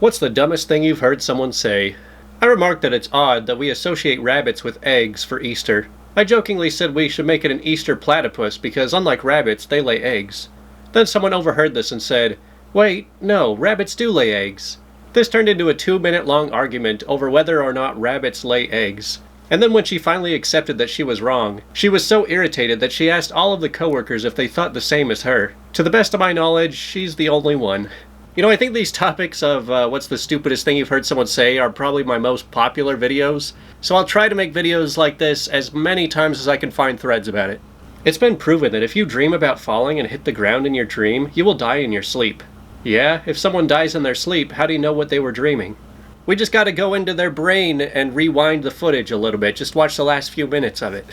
What's the dumbest thing you've heard someone say? I remarked that it's odd that we associate rabbits with eggs for Easter. I jokingly said we should make it an Easter platypus because unlike rabbits, they lay eggs. Then someone overheard this and said, "Wait, no, rabbits do lay eggs." This turned into a 2-minute long argument over whether or not rabbits lay eggs. And then when she finally accepted that she was wrong, she was so irritated that she asked all of the coworkers if they thought the same as her. To the best of my knowledge, she's the only one. You know, I think these topics of what's the stupidest thing you've heard someone say are probably my most popular videos, so I'll try to make videos like this as many times as I can find threads about it. It's been proven that if you dream about falling and hit the ground in your dream, you will die in your sleep. Yeah, if someone dies in their sleep, how do you know what they were dreaming? We just gotta go into their brain and rewind the footage a little bit, just watch the last few minutes of it.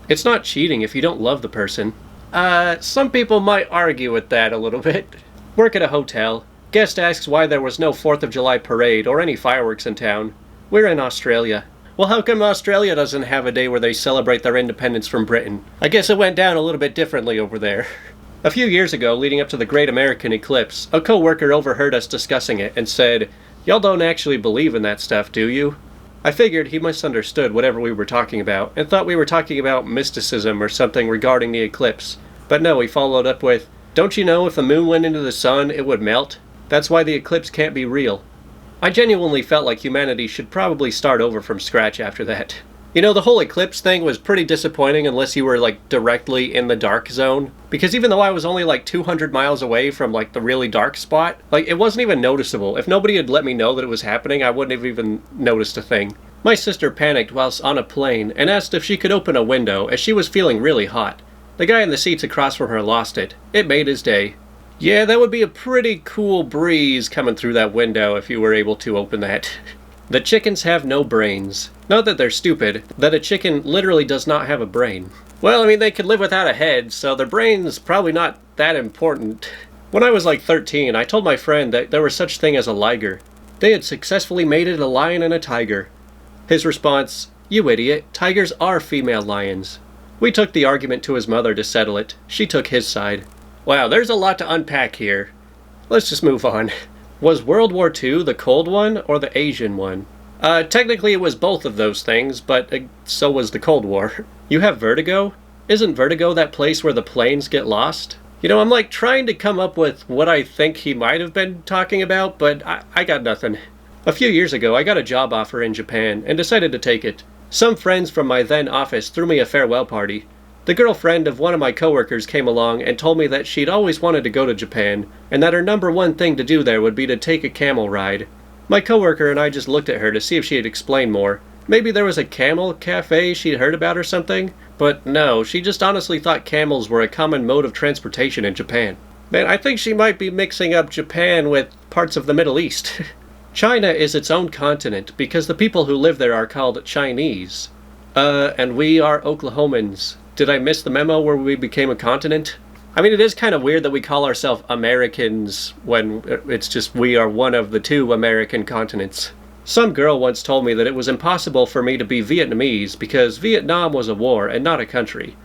It's not cheating if you don't love the person. Some people might argue with that a little bit. Work at a hotel. Guest asks why there was no 4th of July parade or any fireworks in town. We're in Australia. Well, how come Australia doesn't have a day where they celebrate their independence from Britain? I guess it went down a little bit differently over there. A few years ago, leading up to the Great American Eclipse, a co-worker overheard us discussing it and said, "Y'all don't actually believe in that stuff, do you?" I figured he misunderstood whatever we were talking about and thought we were talking about mysticism or something regarding the eclipse. But no, he followed up with, "Don't you know if the moon went into the sun, it would melt? That's why the eclipse can't be real." I genuinely felt like humanity should probably start over from scratch after that. You know, the whole eclipse thing was pretty disappointing unless you were, like, directly in the dark zone. Because even though I was only, like, 200 miles away from, like, the really dark spot, like, it wasn't even noticeable. If nobody had let me know that it was happening, I wouldn't have even noticed a thing. My sister panicked whilst on a plane and asked if she could open a window as she was feeling really hot. The guy in the seats across from her lost it. It made his day. Yeah, that would be a pretty cool breeze coming through that window if you were able to open that. The chickens have no brains. Not that they're stupid, that a chicken literally does not have a brain. Well, I mean, they could live without a head, so their brain's probably not that important. When I was like 13, I told my friend that there was such thing as a liger. They had successfully mated a lion and a tiger. His response, "You idiot, tigers are female lions." We took the argument to his mother to settle it. She took his side. Wow, there's a lot to unpack here. Let's just move on. Was World War II the cold one or the Asian one? Technically it was both of those things, but so was the Cold War. You have vertigo? Isn't vertigo that place where the planes get lost? You know, I'm like trying to come up with what I think he might have been talking about, but I got nothing. A few years ago, I got a job offer in Japan and decided to take it. Some friends from my then office threw me a farewell party. The girlfriend of one of my coworkers came along and told me that she'd always wanted to go to Japan, and that her number one thing to do there would be to take a camel ride. My coworker and I just looked at her to see if she'd explain more. Maybe there was a camel cafe she'd heard about or something? But no, she just honestly thought camels were a common mode of transportation in Japan. Man, I think she might be mixing up Japan with parts of the Middle East. China is its own continent because the people who live there are called Chinese. And we are Oklahomans. Did I miss the memo where we became a continent? I mean, it is kind of weird that we call ourselves Americans when it's just we are one of the 2 American continents. Some girl once told me that it was impossible for me to be Vietnamese because Vietnam was a war and not a country.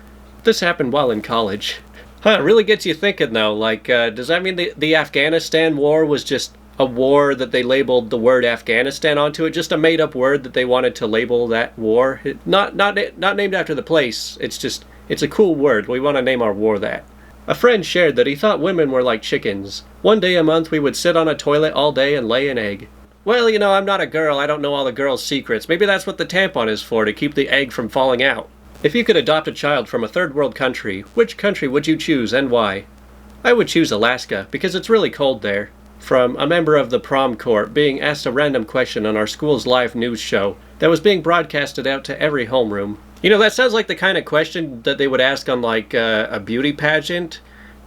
This happened while in college. Huh, it really gets you thinking though, like, does that mean the Afghanistan war was just a war that they labeled the word Afghanistan onto it, just a made-up word that they wanted to label that war? Not named after the place, it's a cool word, we want to name our war that. A friend shared that he thought women were like chickens. One day a month we would sit on a toilet all day and lay an egg. Well, you know, I'm not a girl, I don't know all the girls' secrets. Maybe that's what the tampon is for, to keep the egg from falling out. If you could adopt a child from a third world country, which country would you choose and why? I would choose Alaska, because it's really cold there. From a member of the prom court being asked a random question on our school's live news show that was being broadcasted out to every homeroom. You know, that sounds like the kind of question that they would ask on, like, a beauty pageant.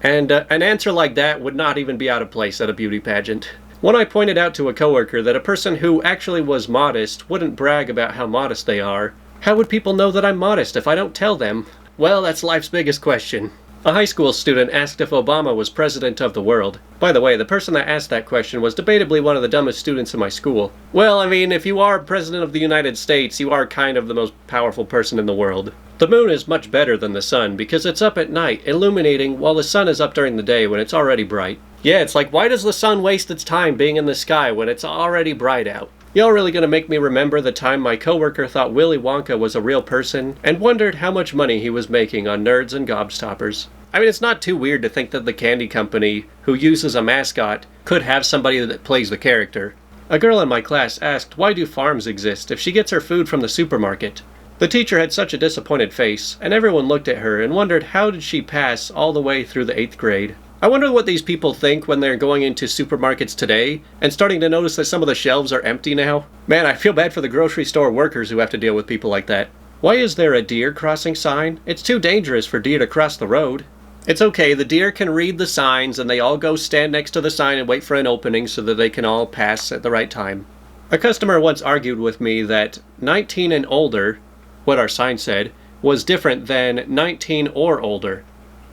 And an answer like that would not even be out of place at a beauty pageant. When I pointed out to a coworker that a person who actually was modest wouldn't brag about how modest they are, how would people know that I'm modest if I don't tell them? Well, that's life's biggest question. A high school student asked if Obama was president of the world. By the way, the person that asked that question was debatably one of the dumbest students in my school. Well, I mean, if you are president of the United States, you are kind of the most powerful person in the world. The moon is much better than the sun because it's up at night, illuminating while the sun is up during the day when it's already bright. Yeah, it's like, why does the sun waste its time being in the sky when it's already bright out? Y'all really gonna make me remember the time my coworker thought Willy Wonka was a real person and wondered how much money he was making on nerds and gobstoppers. I mean, it's not too weird to think that the candy company, who uses a mascot, could have somebody that plays the character. A girl in my class asked why do farms exist if she gets her food from the supermarket. The teacher had such a disappointed face, and everyone looked at her and wondered how did she pass all the way through the 8th grade. I wonder what these people think when they're going into supermarkets today and starting to notice that some of the shelves are empty now. Man, I feel bad for the grocery store workers who have to deal with people like that. Why is there a deer crossing sign? It's too dangerous for deer to cross the road. It's okay, the deer can read the signs and they all go stand next to the sign and wait for an opening so that they can all pass at the right time. A customer once argued with me that 19 and older, what our sign said, was different than 19 or older,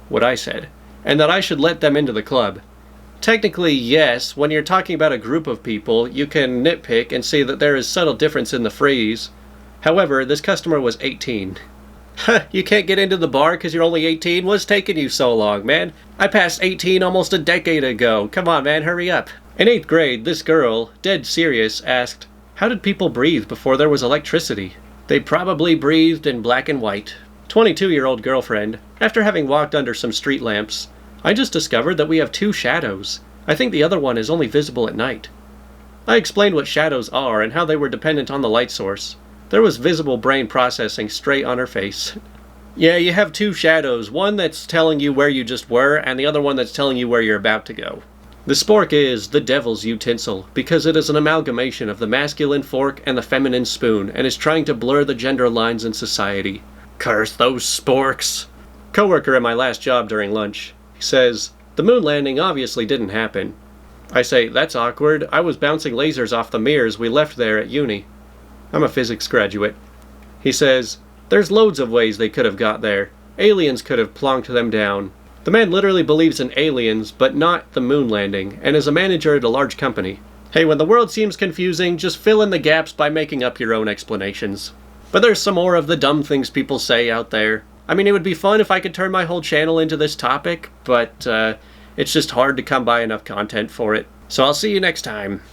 what I said, and that I should let them into the club. Technically, yes, when you're talking about a group of people, you can nitpick and see that there is subtle difference in the phrase. However, this customer was 18. You can't get into the bar because you're only 18? What's taking you so long, man? I passed 18 almost a decade ago. Come on, man, hurry up. In 8th grade, this girl, dead serious, asked, how did people breathe before there was electricity? They probably breathed in black and white. 22-year-old girlfriend, after having walked under some street lamps, I just discovered that we have 2 shadows. I think the other one is only visible at night. I explained what shadows are and how they were dependent on the light source. There was visible brain processing straight on her face. Yeah, you have 2 shadows, one that's telling you where you just were, and the other one that's telling you where you're about to go. The spork is the devil's utensil, because it is an amalgamation of the masculine fork and the feminine spoon, and is trying to blur the gender lines in society. Curse those sporks! Coworker at my last job during lunch. He says, the moon landing obviously didn't happen. I say, that's awkward. I was bouncing lasers off the mirrors we left there at uni. I'm a physics graduate. He says, there's loads of ways they could have got there. Aliens could have plonked them down. The man literally believes in aliens, but not the moon landing, and is a manager at a large company. Hey, when the world seems confusing, just fill in the gaps by making up your own explanations. But there's some more of the dumb things people say out there. I mean, it would be fun if I could turn my whole channel into this topic, but it's just hard to come by enough content for it. So I'll see you next time.